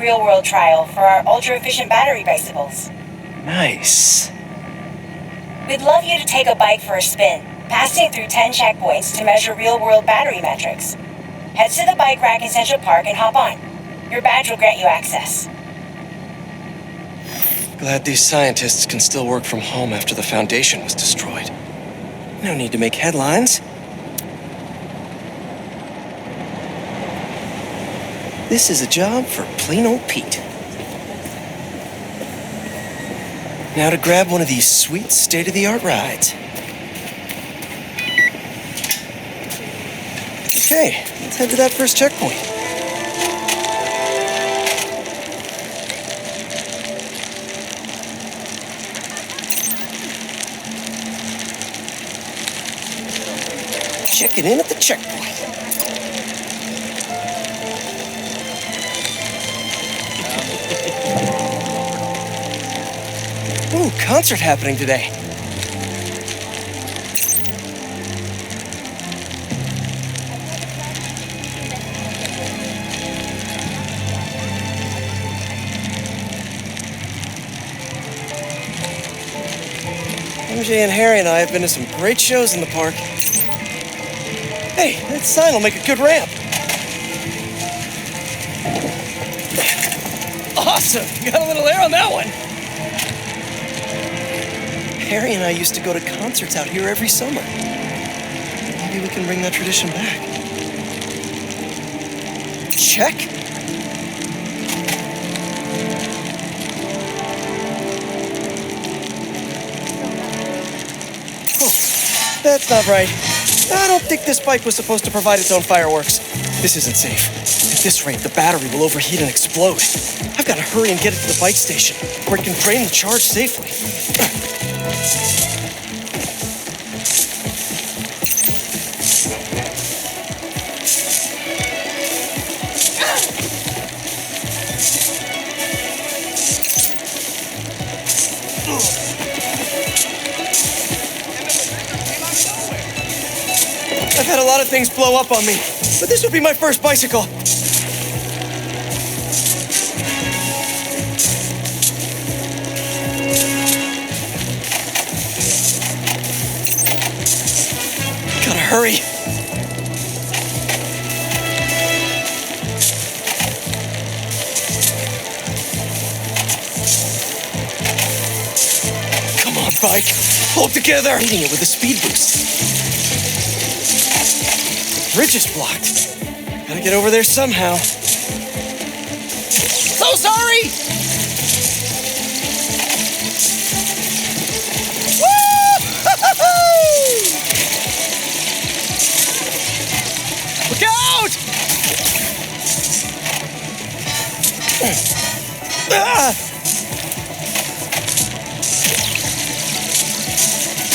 real-world trial for our ultra-efficient battery bicycles. Nice. We'd love you to take a bike for a spin, passing through 10 checkpoints to measure real-world battery metrics. Head to the bike rack in Central Park and hop on. Your badge will grant you access. Glad these scientists can still work from home after the Foundation was destroyed. No need to make headlines. This is a job for plain old Pete. Now to grab one of these sweet state-of-the-art rides. Okay, let's head to that first checkpoint. Checking in at the checkpoint. Ooh, concert happening today. MJ and Harry and I have been to some great shows in the park. Hey, that sign will make a good ramp. Awesome! You got a little air on that one. Harry and I used to go to concerts out here every summer. Maybe we can bring that tradition back. Check. Oh, that's not right. I don't think this bike was supposed to provide its own fireworks. This isn't safe. At this rate, the battery will overheat and explode. I've got to hurry and get it to the bike station, where it can drain the charge safely. I've had a lot of things blow up on me, but this would be my first bicycle. Gotta hurry. Come on, bike. Hold together. Hitting it with a speed boost. Bridge is blocked. Gotta get over there somehow. So sorry! Woo! Look out!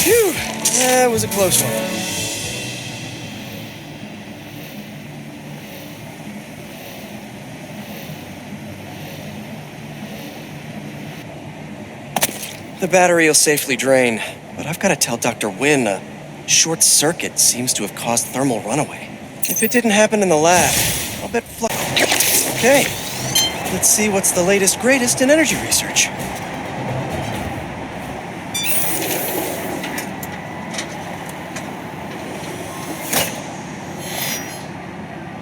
Phew, that was a close one. The battery will safely drain, but I've got to tell Dr. Wynn a short circuit seems to have caused thermal runaway. If it didn't happen in the lab, I'll bet Okay, let's see what's the latest greatest in energy research.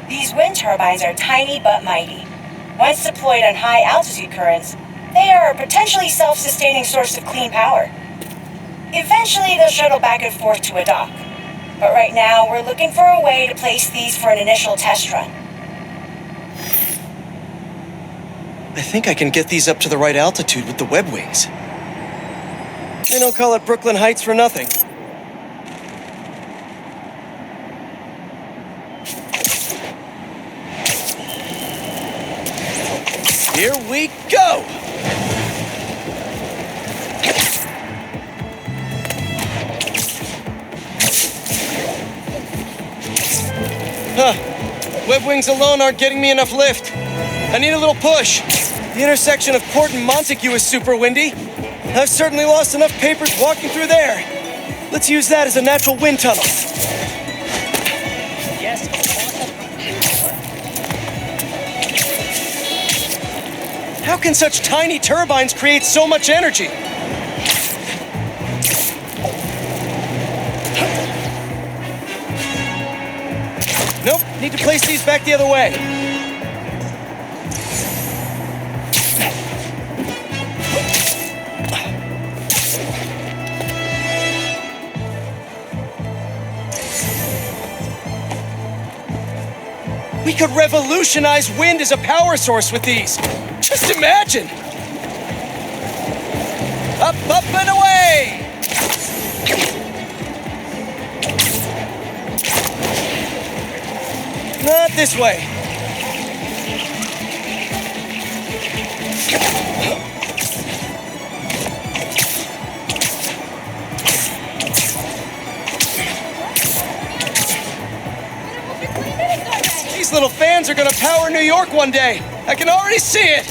These wind turbines are tiny but mighty. Once deployed on high altitude currents, they are a potentially self-sustaining source of clean power. Eventually, they'll shuttle back and forth to a dock. But right now, we're looking for a way to place these for an initial test run. I think I can get these up to the right altitude with the web wings. They don't call it Brooklyn Heights for nothing. Here we go! Web wings alone aren't getting me enough lift. I need a little push. The intersection of Port and Montague is super windy. I've certainly lost enough papers walking through there. Let's use that as a natural wind tunnel. Yes. How can such tiny turbines create so much energy? Nope, need to place these back the other way. We could revolutionize wind as a power source with these. Just imagine! Up, up, and away! Not this way. These little fans are gonna power New York one day. I can already see it.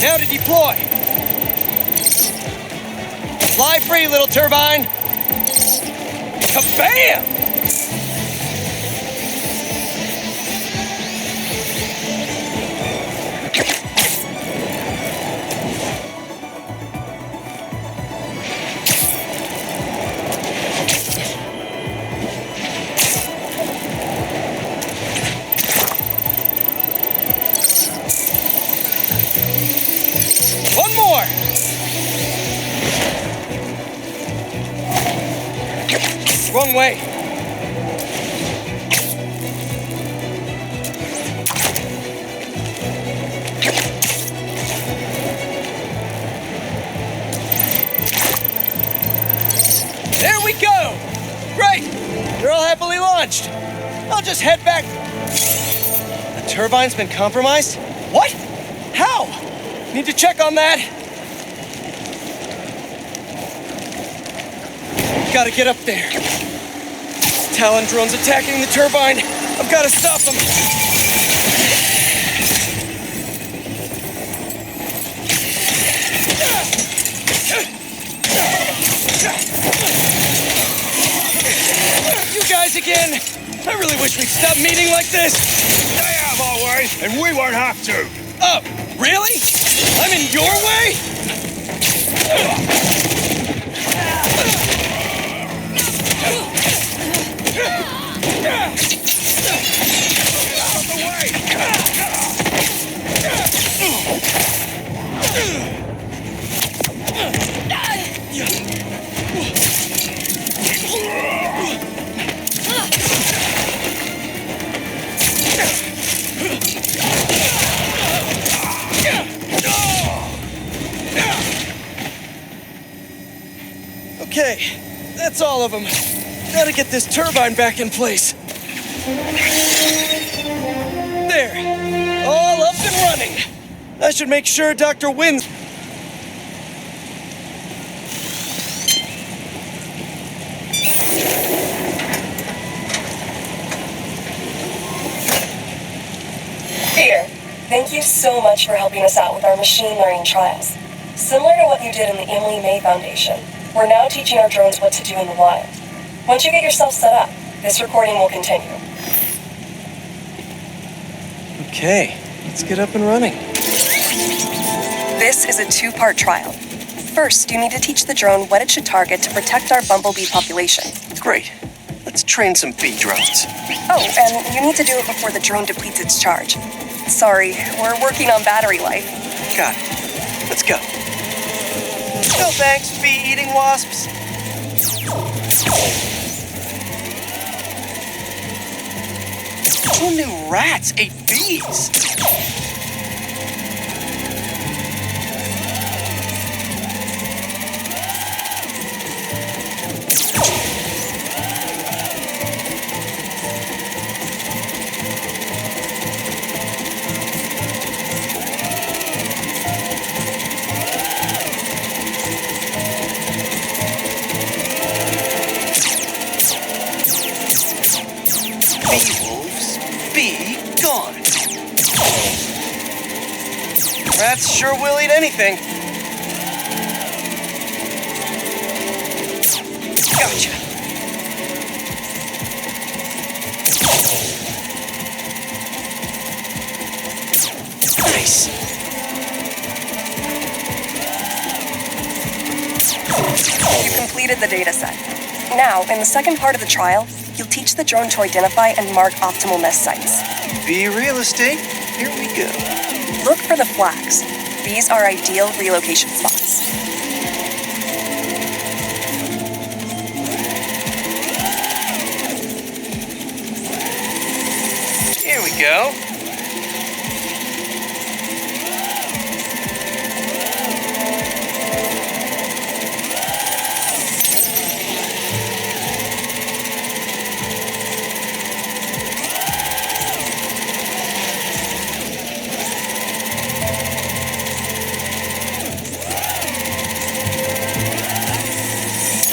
Now to deploy. Fly free, little turbine. Kabam! One more! Wrong way. There we go! Great! They're all happily launched. I'll just head back. The turbine's been compromised? What? How? Need to check on that. Gotta get up there. Talon drone's attacking the turbine. I've gotta stop them. You guys again? I really wish we'd stop meeting like this. Stay out of our way, and we won't have to. Oh, really? I'm in your way? Out of the way! Okay, that's all of them. Gotta get this turbine back in place. There, all up and running. I should make sure Dr. Wynn's... Peter, thank you so much for helping us out with our machine learning trials. Similar to what you did in the Emily May Foundation, we're now teaching our drones what to do in the wild. Once you get yourself set up, this recording will continue. Okay, let's get up and running. This is a two-part trial. First, you need to teach the drone what it should target to protect our bumblebee population. Great. Let's train some bee drones. Oh, and you need to do it before the drone depletes its charge. Sorry, we're working on battery life. Got it. Let's go. No thanks, bee-eating wasps. Who knew rats ate bees? Bee-wolves, be gone. Rats sure will eat anything. Gotcha. Nice. You completed the data set. Now, in the second part of the trial, you'll teach the drone to identify and mark optimal nest sites. Bee real estate, here we go. Look for the flags. These are ideal relocation spots. Here we go.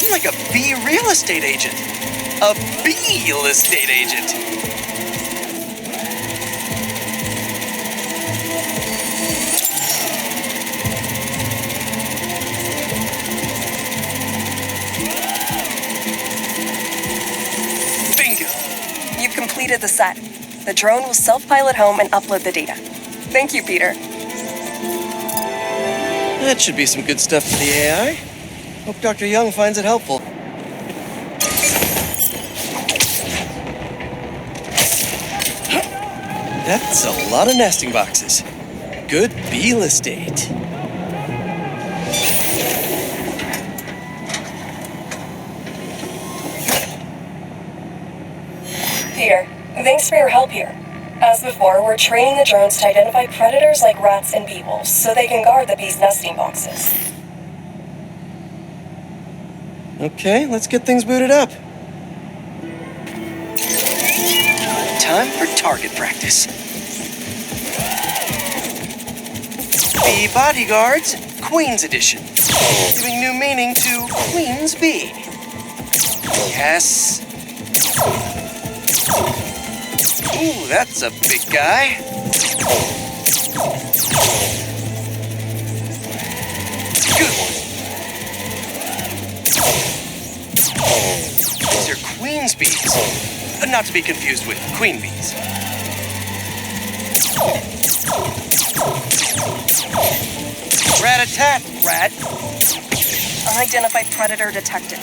I'm like a bee real estate agent. A bee real estate agent. Bingo. You've completed the set. The drone will self-pilot home and upload the data. Thank you, Peter. That should be some good stuff for the AI. Hope Dr. Young finds it helpful. That's a lot of nesting boxes. Good bee estate. Peter, thanks for your help here. As before, we're training the drones to identify predators like rats and bee wolves so they can guard the bees' nesting boxes. Okay, let's get things booted up. Time for target practice. Bee Bodyguards, Queen's Edition. Giving new meaning to Queen's Bee. Yes. Ooh, that's a big guy. Good one. These are Queen's bees. Not to be confused with queen bees. Rat-a-tat, rat. Unidentified predator detected.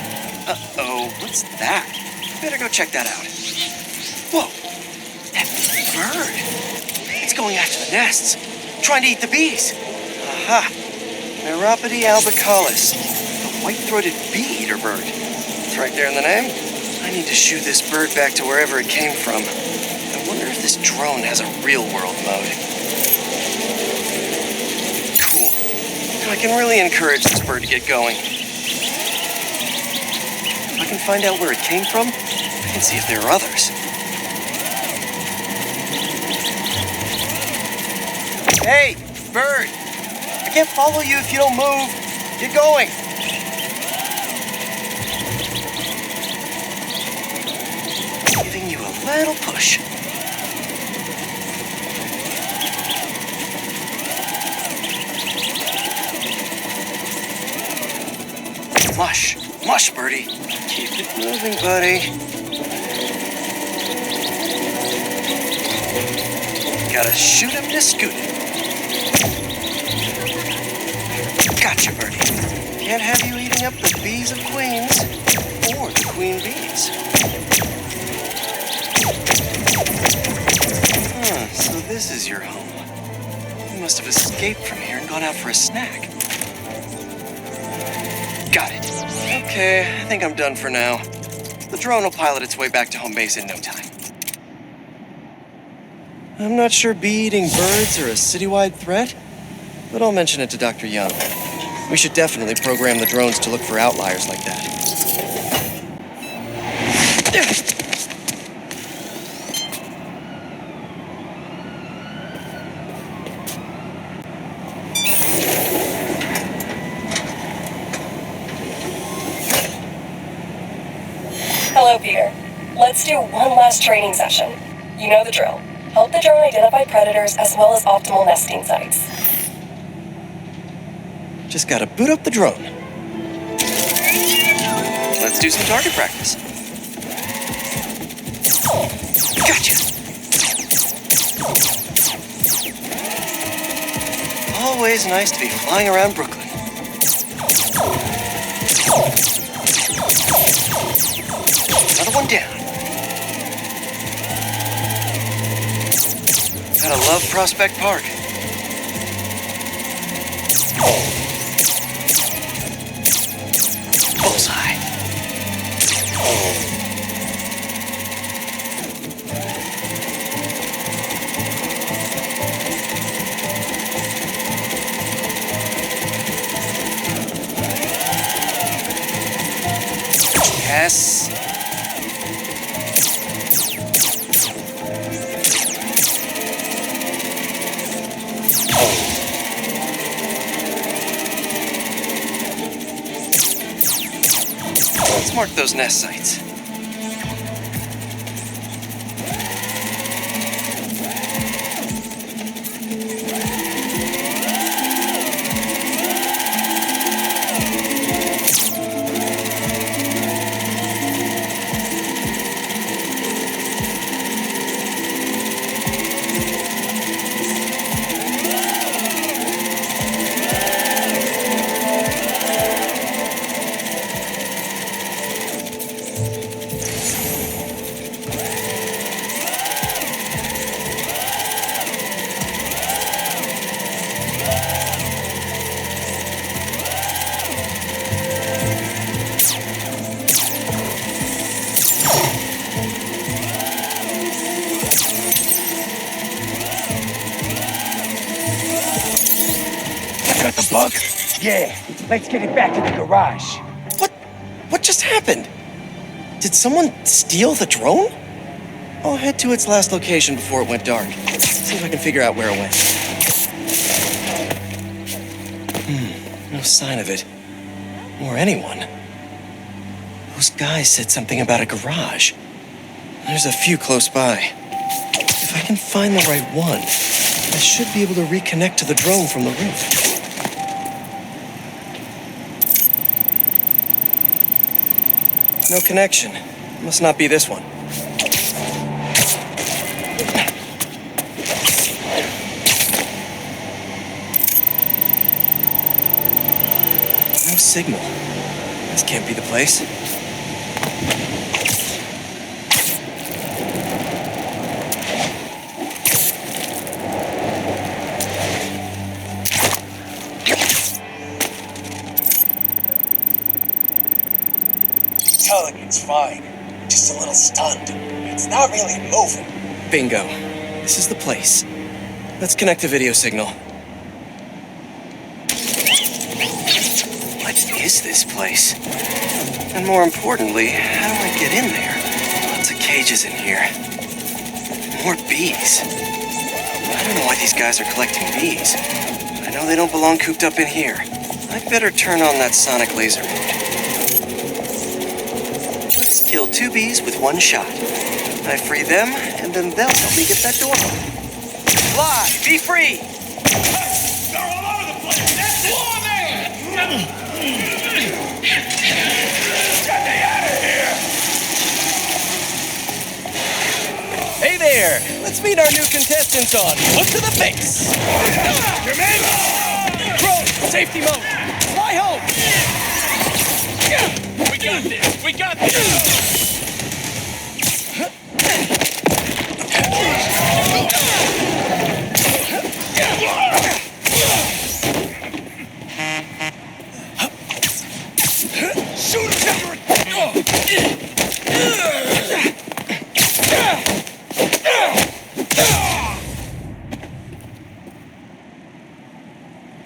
Uh-oh, what's that? Better go check that out. Whoa, that bird. It's going after the nests, trying to eat the bees. Aha, Neuropody albicollis, the white-throated bee-eater bird. It's right there in the name. I need to shoo this bird back to wherever it came from. I wonder if this drone has a real-world mode. Cool. Now I can really encourage this bird to get going. If I can find out where it came from, I can see if there are others. Hey, bird! I can't follow you if you don't move. Get going. Giving you a little push. Mush. Mush, Birdie. Keep it moving, buddy. Gotta shoot him to scoot him. Gotcha, Birdie. Can't have you eating up the bees of queens or the queen bees. So this is your home. You must have escaped from here and gone out for a snack. Got it. Okay, I think I'm done for now. The drone will pilot its way back to home base in no time. I'm not sure bee-eating birds are a citywide threat, but I'll mention it to Dr. Young. We should definitely program the drones to look for outliers like that. Hello, Peter. Let's do one last training session. You know the drill. Help the drone identify predators as well as optimal nesting sites. Just gotta boot up the drone. Let's do some target practice. Gotcha! Always nice to be flying around Brooklyn. Another one down. Gotta love Prospect Park. Bullseye. Yes. Let's mark those nest sites. Got the bug? Yeah. Let's get it back to the garage. What just happened? Did someone steal the drone? I'll head to its last location before it went dark. See if I can figure out where it went. No sign of it. Or anyone. Those guys said something about a garage. There's a few close by. If I can find the right one, I should be able to reconnect to the drone from the roof. No connection. Must not be this one. No signal. This can't be the place. Telling it's fine. Just a little stunned. It's not really moving. Bingo. This is the place. Let's connect the video signal. What is this place? And more importantly, how do I get in there? Lots of cages in here. More bees. I don't know why these guys are collecting bees. I know they don't belong cooped up in here. I'd better turn on that sonic laser mode. Let's kill 2 bees with 1 shot. I free them, and then they'll help me get that door open. Fly! Be free! They're all over the place! That's it! Let's meet our new contestants on Foot to the Face. Your man! Control, safety mode. Fly home. We got this. We got this.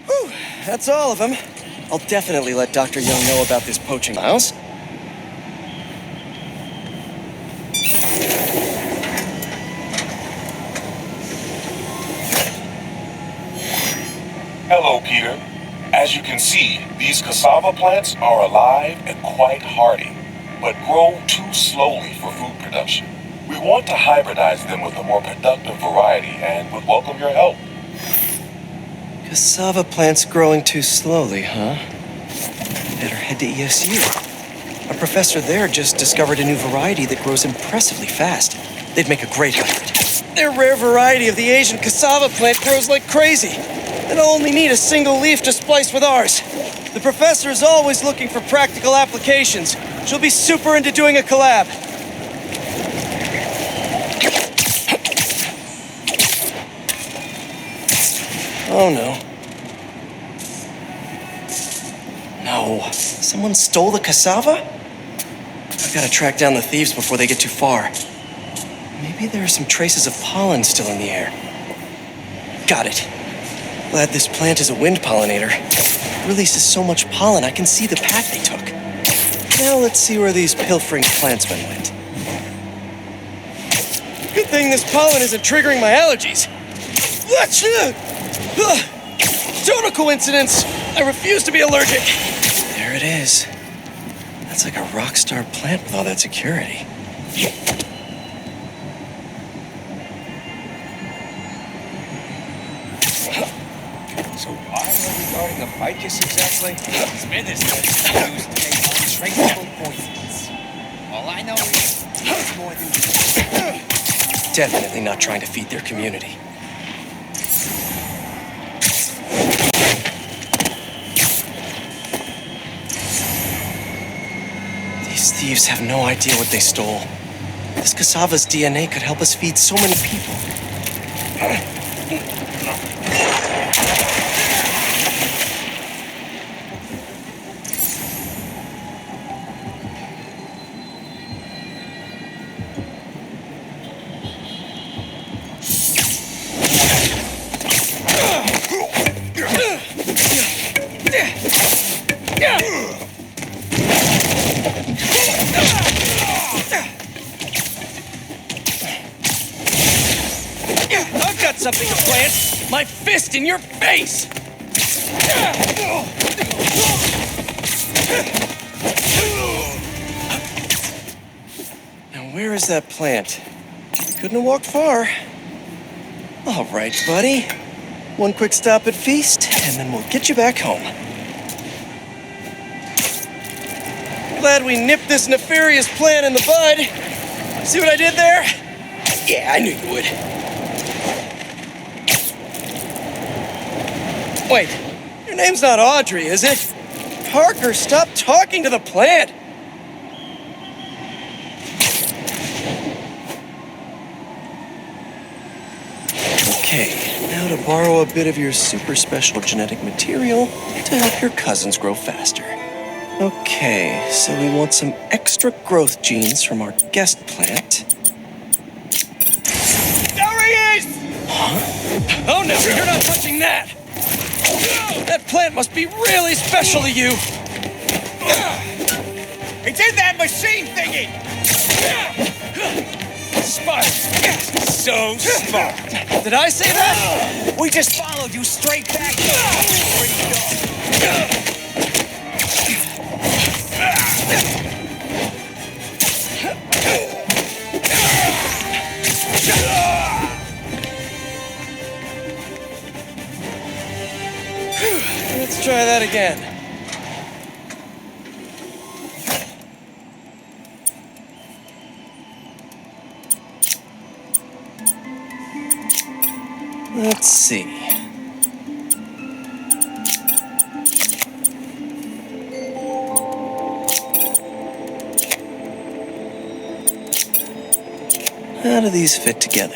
Whew, that's all of them. I'll definitely let Dr. Young know about this poaching mouse. Hello, Peter. As you can see, these cassava plants are alive and quite hardy, but grow too slowly for food production. We want to hybridize them with a more productive variety and would welcome your help. Cassava plants growing too slowly, huh? Better head to ESU. A professor there just discovered a new variety that grows impressively fast. They'd make a great hybrid. Their rare variety of the Asian cassava plant grows like crazy. It'll only need a single leaf to splice with ours. The professor is always looking for practical applications. She'll be super into doing a collab. Oh no. No. Someone stole the cassava? I've got to track down the thieves before they get too far. Maybe there are some traces of pollen still in the air. Got it. Glad this plant is a wind pollinator. It releases so much pollen I can see the path they took. Now let's see where these pilfering plantsmen went. Good thing this pollen isn't triggering my allergies. Total coincidence. I refuse to be allergic. There it is. That's like a rock star plant with all that security. So why are we guarding a ficus exactly? Smithers used to make untraceable poisons. All I know is it's more than... Definitely not trying to feed their community. These thieves have no idea what they stole. This cassava's DNA could help us feed so many people. I've got something to plant! My fist in your face! Now where is that plant? Couldn't have walked far. All right, buddy. One quick stop at Feast, and then we'll get you back home. Glad we nipped this nefarious plan in the bud. See what I did there? Yeah, I knew you would. Wait, your name's not Audrey, is it? Parker, stop talking to the plant! Okay, now to borrow a bit of your super special genetic material to help your cousins grow faster. Okay, so we want some extra growth genes from our guest plant. There he is! Huh? Oh no, you're not touching that! That plant must be really special to you! It's in that machine thingy! Smart. So smart. Did I say that? We just followed you straight back here. Let's try that again. Let's see. How do these fit together?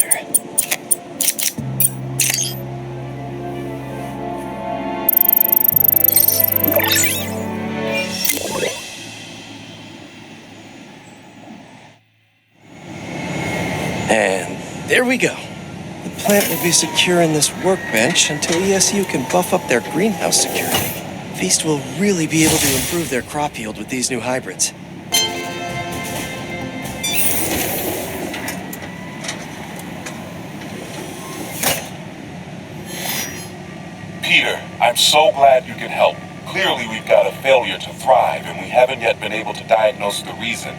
And there we go. The plant will be secure in this workbench until ESU can buff up their greenhouse security. Feast will really be able to improve their crop yield with these new hybrids. Peter, I'm so glad you can help. Clearly we've got a failure to thrive, and we haven't yet been able to diagnose the reason.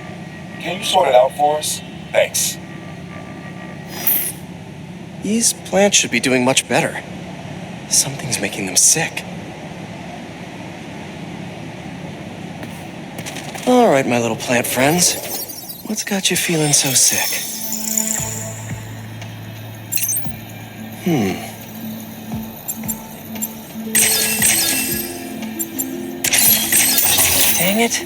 Can you sort it out for us? Thanks. These plants should be doing much better. Something's making them sick. All right, my little plant friends. What's got you feeling so sick? Dang it.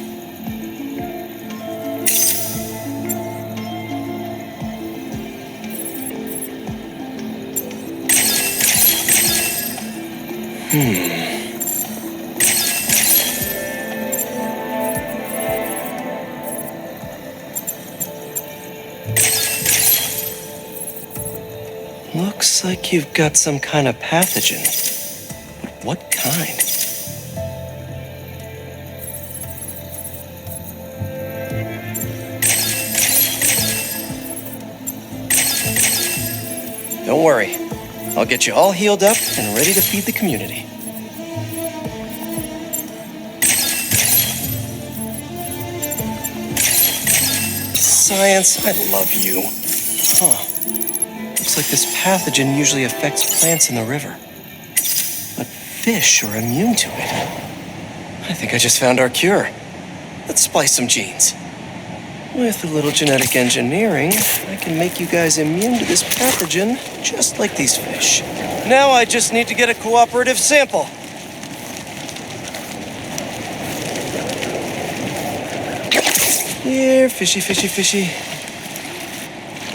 Looks like you've got some kind of pathogen. But what kind? Don't worry. I'll get you all healed up and ready to feed the community. Science, I love you. Huh. Looks like this pathogen usually affects plants in the river. But fish are immune to it. I think I just found our cure. Let's splice some genes. With a little genetic engineering, I can make you guys immune to this pathogen, just like these fish. Now I just need to get a cooperative sample. Here, fishy, fishy, fishy.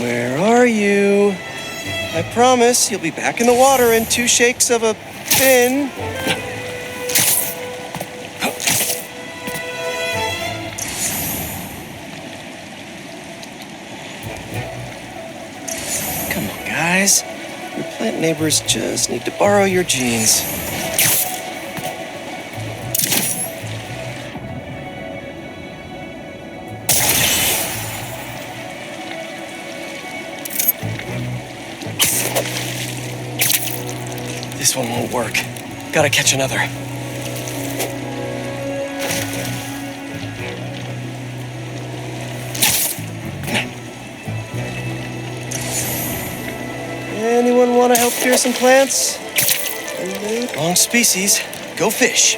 Where are you? I promise you'll be back in the water in 2 shakes of a fin. Come on, guys. Your plant neighbors just need to borrow your genes. This one won't work. Gotta catch another. Anyone want to help cure some plants? Wrong species. Go fish.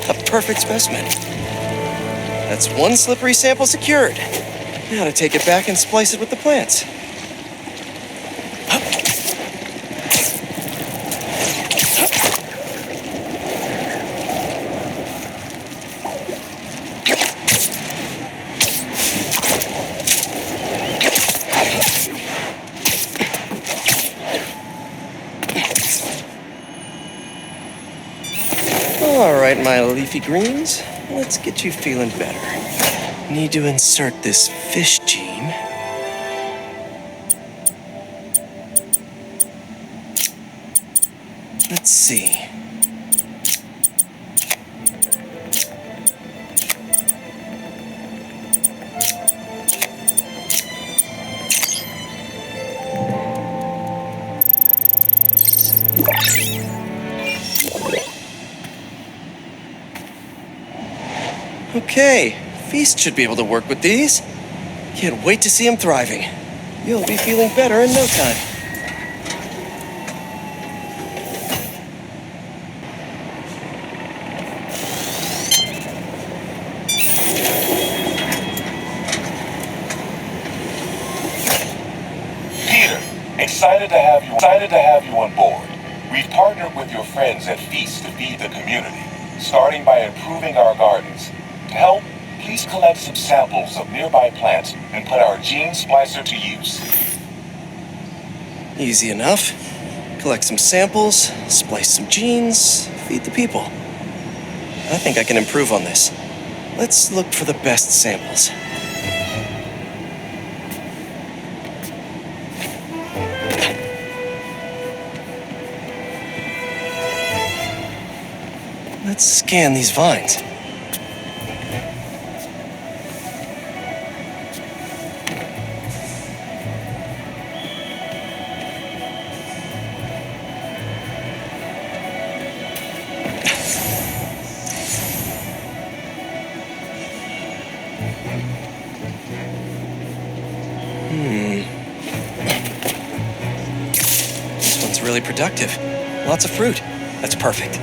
A perfect specimen. That's 1 slippery sample secured. Now to take it back and splice it with the plants. All right, my leafy greens, let's get you feeling better. Need to insert this fish gene. Let's see. Okay, Feast should be able to work with these. Can't wait to see him thriving. You'll be feeling better in no time. excited to have you on board. We've partnered with your friends at Feast to feed the community, starting by improving our gardens. To help, please collect some samples of nearby plants and put our gene splicer to use. Easy enough. Collect some samples, splice some genes, feed the people. I think I can improve on this. Let's look for the best samples. Let's scan these vines. This one's really productive. Lots of fruit. That's perfect.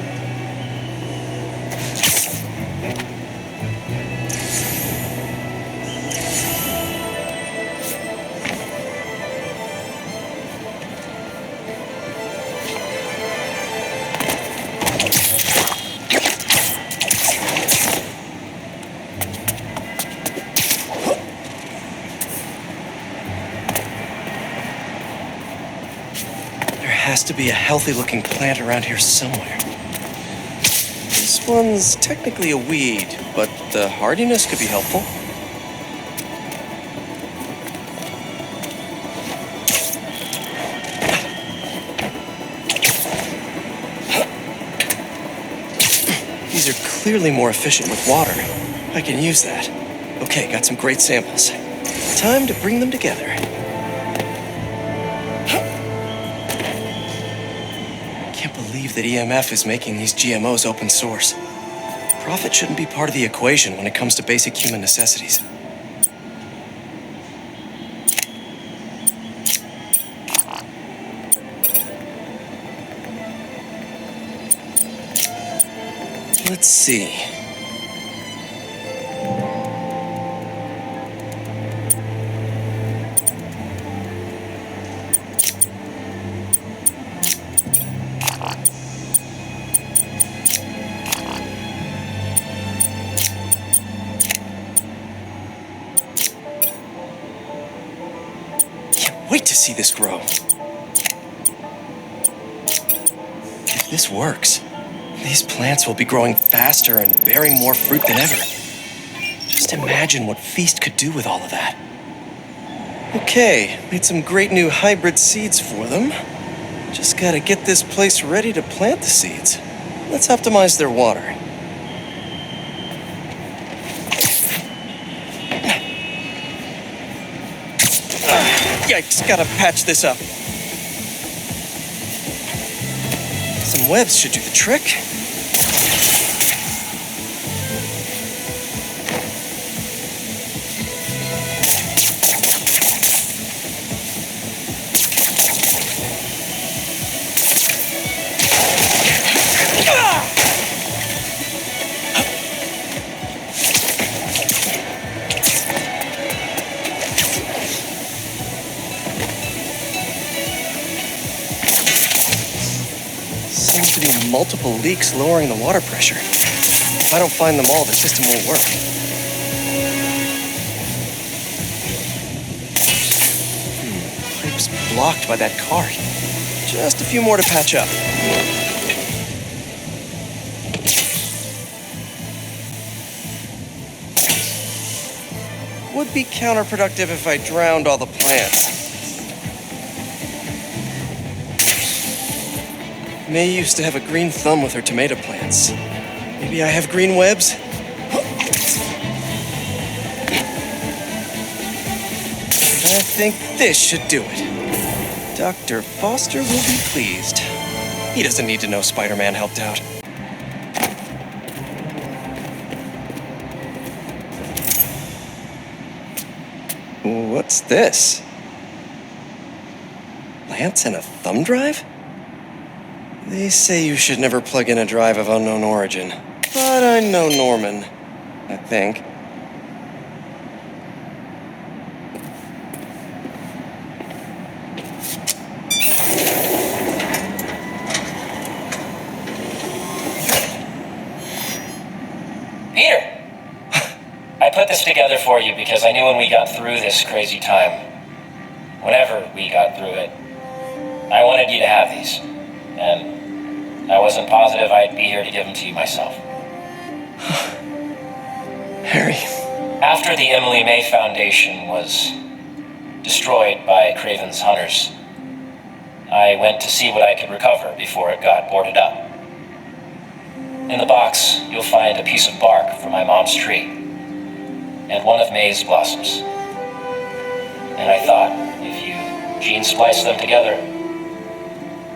Has to be a healthy-looking plant around here somewhere. This one's technically a weed, but the hardiness could be helpful. These are clearly more efficient with water. I can use that. Okay, got some great samples. Time to bring them together. That EMF is making these GMOs open source. Profit shouldn't be part of the equation when it comes to basic human necessities. Let's see. Wait to see this grow. If this works, these plants will be growing faster and bearing more fruit than ever. Just imagine what Feast could do with all of that. Okay, made some great new hybrid seeds for them. Just gotta get this place ready to plant the seeds. Let's optimize their water. Yikes, gotta patch this up. Some webs should do the trick. Seems to be multiple leaks lowering the water pressure. If I don't find them all, the system won't work. Pipe's blocked by that cart. Just a few more to patch up. Would be counterproductive if I drowned all the plants. May used to have a green thumb with her tomato plants. Maybe I have green webs? And I think this should do it. Dr. Foster will be pleased. He doesn't need to know Spider-Man helped out. What's this? Lance and a thumb drive? They say you should never plug in a drive of unknown origin. But I know Norman, I think. this together for you because I knew when we got through this crazy time, whenever we got through it, I wanted you to have these. And I wasn't positive I'd be here to give them to you myself. Harry. After the Emily May Foundation was destroyed by Craven's hunters, I went to see what I could recover before it got boarded up. In the box, you'll find a piece of bark from my mom's tree and one of May's blossoms. And I thought, if you gene splice them together,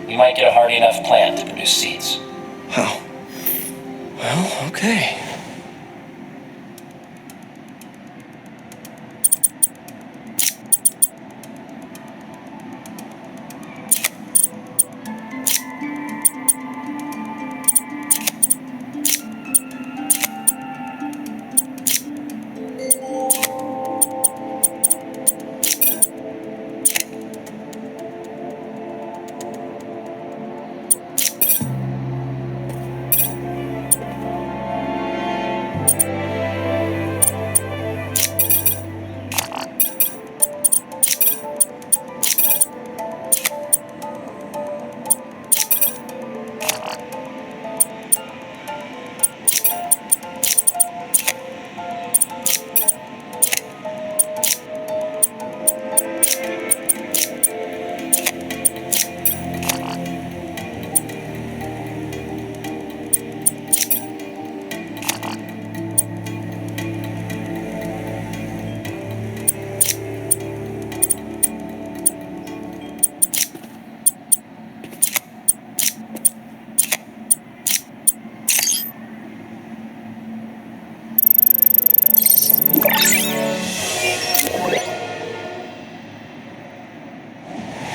you might get a hardy enough plant to produce seeds. Wow. Well, okay.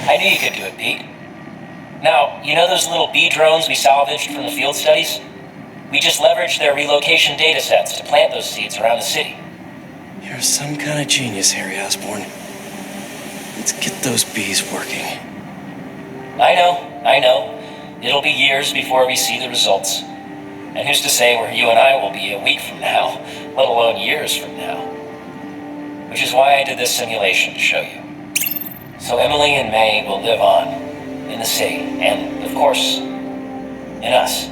I knew you could do it, Pete. Now, you know those little bee drones we salvaged from the field studies? We just leveraged their relocation data sets to plant those seeds around the city. You're some kind of genius, Harry Osborn. Let's get those bees working. I know. It'll be years before we see the results. And who's to say where you and I will be a week from now, let alone years from now? Which is why I did this simulation to show you. So Emily and May will live on in the city, and, of course, in us.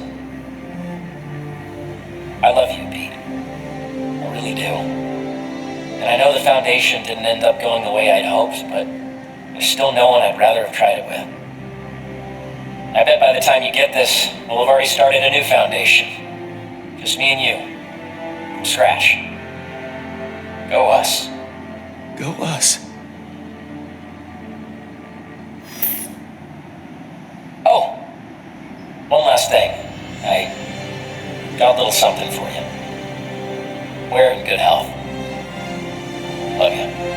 I love you, Pete. I really do. And I know the Foundation didn't end up going the way I'd hoped, but there's still no one I'd rather have tried it with. I bet by the time you get this, we'll have already started a new Foundation. Just me and you. From scratch. Go us. Go us. Oh, one last thing. I got a little something for you. Wear it in good health. Love you.